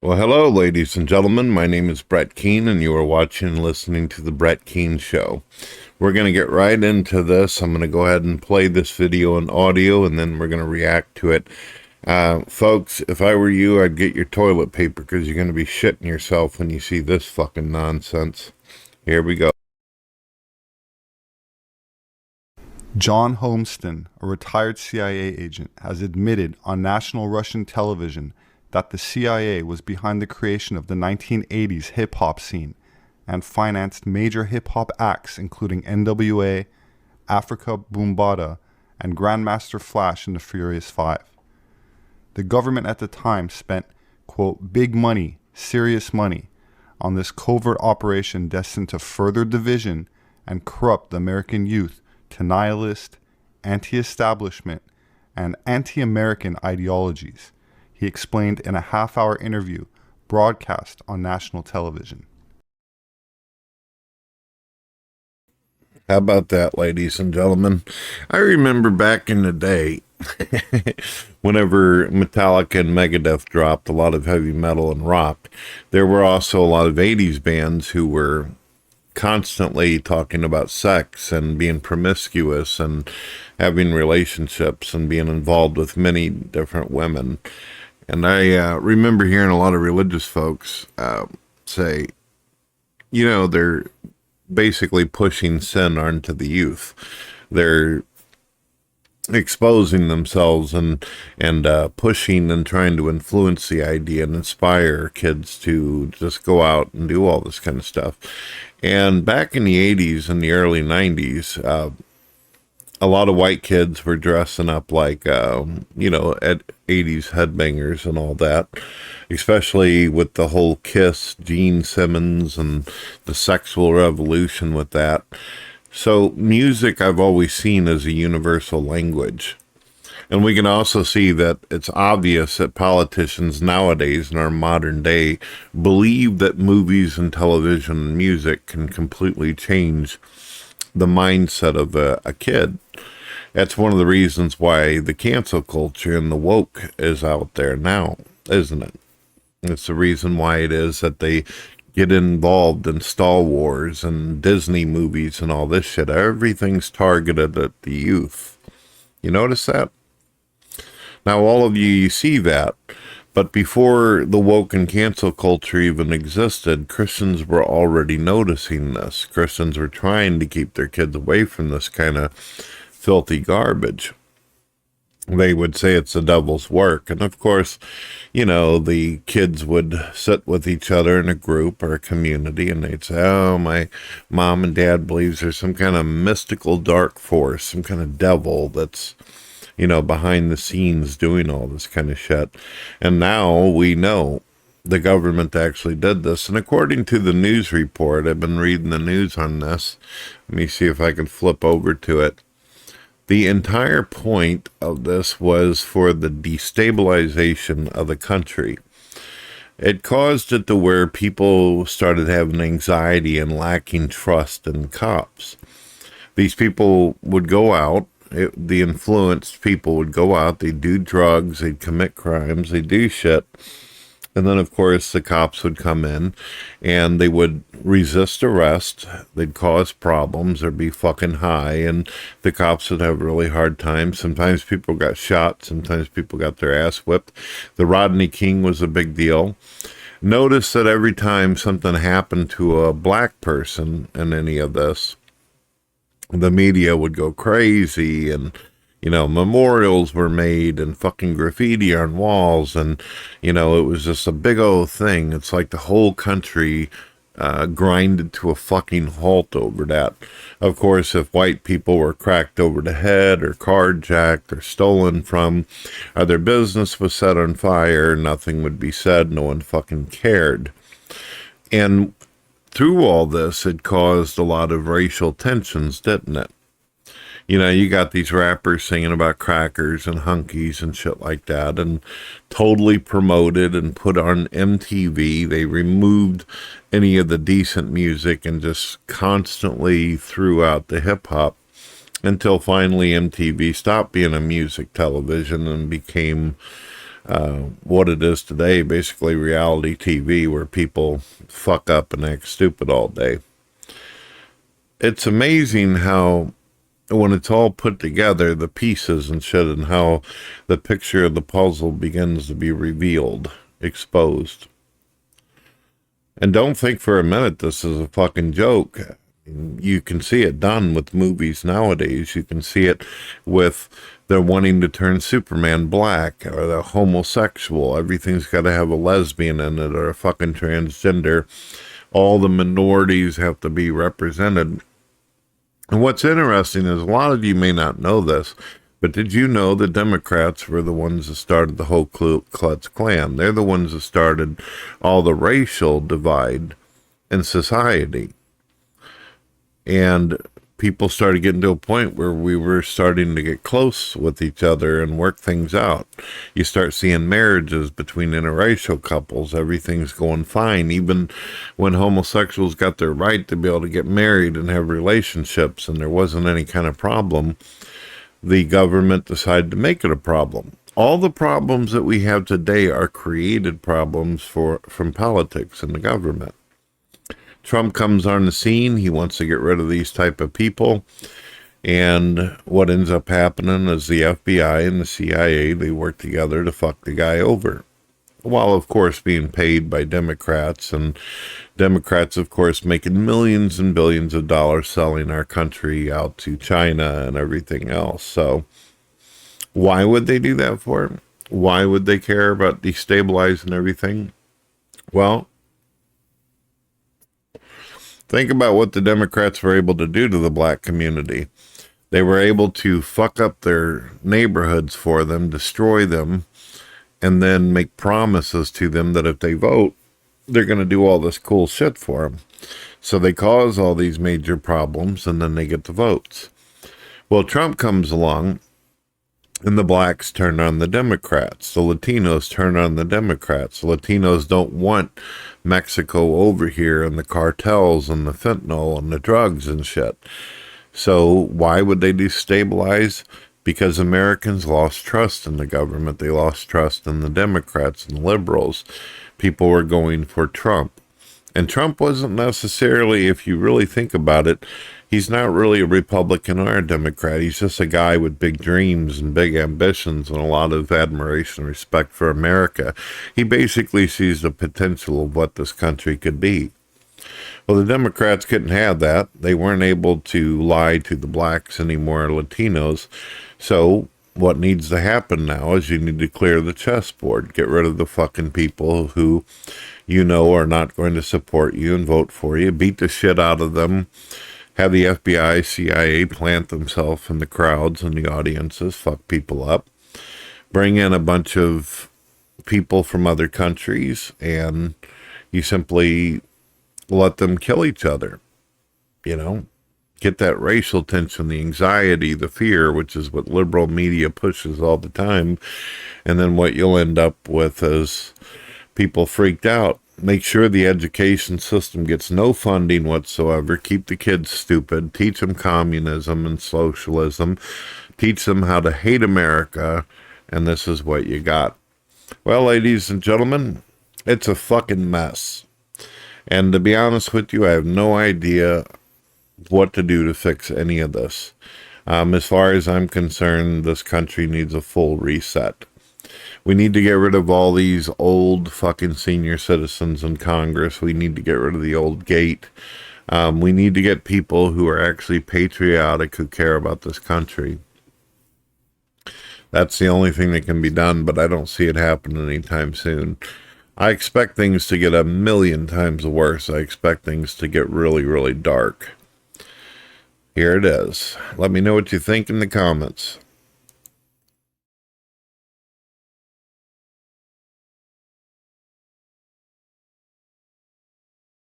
Well, hello, ladies and gentlemen. My name is Brett Keane, and you are watching and listening to The Brett Keane Show. We're going to get right into this. I'm going to go ahead and play this video in audio, and then we're going to react to it. Folks, if I were you, I'd get your toilet paper because you're going to be shitting yourself when you see this fucking nonsense. Here we go. John Holmston, a retired CIA agent, has admitted on national Russian television that the CIA was behind the creation of the 1980s hip-hop scene and financed major hip-hop acts including NWA, Afrika Bambaataa, and Grandmaster Flash and the Furious Five. The government at the time spent, quote, big money, serious money, on this covert operation destined to further division and corrupt the American youth to nihilist, anti-establishment, and anti-American ideologies, he explained in a half-hour interview broadcast on national television. How about that, ladies and gentlemen? I remember back in the day, whenever Metallica and Megadeth dropped a lot of heavy metal and rock, there were also a lot of 80s bands who were constantly talking about sex and being promiscuous and having relationships and being involved with many different women. And I remember hearing a lot of religious folks say, they're basically pushing sin onto the youth. They're exposing themselves and pushing and trying to influence the idea and inspire kids to just go out and do all this kind of stuff. And back in the 80s and the early 90s, a lot of white kids were dressing up like, at 80s headbangers and all that, especially with the whole Kiss, Gene Simmons, and the sexual revolution with that. So music I've always seen as a universal language. And we can also see that it's obvious that politicians nowadays in our modern day believe that movies and television and music can completely change the mindset of a kid. That's one of the reasons why the cancel culture and the woke is out there now, isn't it? It's the reason why it is that they get involved in Star Wars and Disney movies and all this shit. Everything's targeted at the youth. You notice that? Now, all of you see that, but before the woke and cancel culture even existed, Christians were already noticing this. Christians were trying to keep their kids away from this kind of filthy garbage. They would say it's the devil's work. And of course, the kids would sit with each other in a group or a community and they'd say, oh, my mom and dad believes there's some kind of mystical dark force, some kind of devil that's behind the scenes doing all this kind of shit. And now we know the government actually did this. And according to the news report, I've been reading the news on this. Let me see if I can flip over to it. The entire point of this was for the destabilization of the country. It caused it to where people started having anxiety and lacking trust in cops. These people would go out. The influenced people would go out, they'd do drugs, they'd commit crimes, they'd do shit. And then, of course, the cops would come in and they would resist arrest. They'd cause problems. They'd be fucking high and the cops would have a really hard time. Sometimes people got shot. Sometimes people got their ass whipped. The Rodney King was a big deal. Notice that every time something happened to a black person in any of this, the media would go crazy and, memorials were made and fucking graffiti on walls. And, it was just a big old thing. It's like the whole country grinded to a fucking halt over that. Of course, if white people were cracked over the head or carjacked or stolen from, or their business was set on fire, nothing would be said. No one fucking cared. And through all this, it caused a lot of racial tensions, didn't it? You got these rappers singing about crackers and hunkies and shit like that, and totally promoted and put on MTV. They removed any of the decent music and just constantly threw out the hip hop until finally MTV stopped being a music television and became what it is today, basically reality TV where people fuck up and act stupid all day. It's amazing how when it's all put together, the pieces and shit, and how the picture of the puzzle begins to be revealed, exposed. And don't think for a minute this is a fucking joke. You can see it done with movies nowadays. You can see it with they're wanting to turn Superman black, or the homosexual. Everything's got to have a lesbian in it, or a fucking transgender. All the minorities have to be represented. And what's interesting is a lot of you may not know this, but did you know the Democrats were the ones that started the whole Ku Klux Klan? They're the ones that started all the racial divide in society. And people started getting to a point where we were starting to get close with each other and work things out. You start seeing marriages between interracial couples. Everything's going fine. Even when homosexuals got their right to be able to get married and have relationships and there wasn't any kind of problem, the government decided to make it a problem. All the problems that we have today are created problems from politics and the government. Trump comes on the scene. He wants to get rid of these type of people. And what ends up happening is the FBI and the CIA, they work together to fuck the guy over. While, of course, being paid by Democrats. And Democrats, of course, making millions and billions of dollars selling our country out to China and everything else. So why would they do that for? Why would they care about destabilizing everything? Well, think about what the Democrats were able to do to the black community. They were able to fuck up their neighborhoods for them, destroy them, and then make promises to them that if they vote, they're going to do all this cool shit for them. So they cause all these major problems, and then they get the votes. Well, Trump comes along, and the blacks turn on the Democrats. The Latinos turn on the Democrats. The Latinos don't want Mexico over here and the cartels and the fentanyl and the drugs and shit. So why would they destabilize? Because Americans lost trust in the government. They lost trust in the Democrats and the liberals. People were going for Trump. And Trump wasn't necessarily, if you really think about it, he's not really a Republican or a Democrat. He's just a guy with big dreams and big ambitions and a lot of admiration and respect for America. He basically sees the potential of what this country could be. Well, the Democrats couldn't have that. They weren't able to lie to the blacks anymore, Latinos. So what needs to happen now is you need to clear the chessboard. Get rid of the fucking people who you know are not going to support you and vote for you. Beat the shit out of them. Have the FBI, CIA plant themselves in the crowds and the audiences, fuck people up. Bring in a bunch of people from other countries, and you simply let them kill each other. You know, get that racial tension, the anxiety, the fear, which is what liberal media pushes all the time. And then what you'll end up with is people freaked out. Make sure the education system gets no funding whatsoever. Keep the kids stupid. Teach them communism and socialism. Teach them how to hate America. And this is what you got. Well, ladies and gentlemen, it's a fucking mess. And to be honest with you, I have no idea what to do to fix any of this. As far as I'm concerned, this country needs a full reset. We need to get rid of all these old fucking senior citizens in Congress. We need to get rid of the old gate. We need to get people who are actually patriotic, who care about this country. That's the only thing that can be done, but I don't see it happening anytime soon. I expect things to get 1,000,000 times worse. I expect things to get really, really dark. Here it is. Let me know what you think in the comments.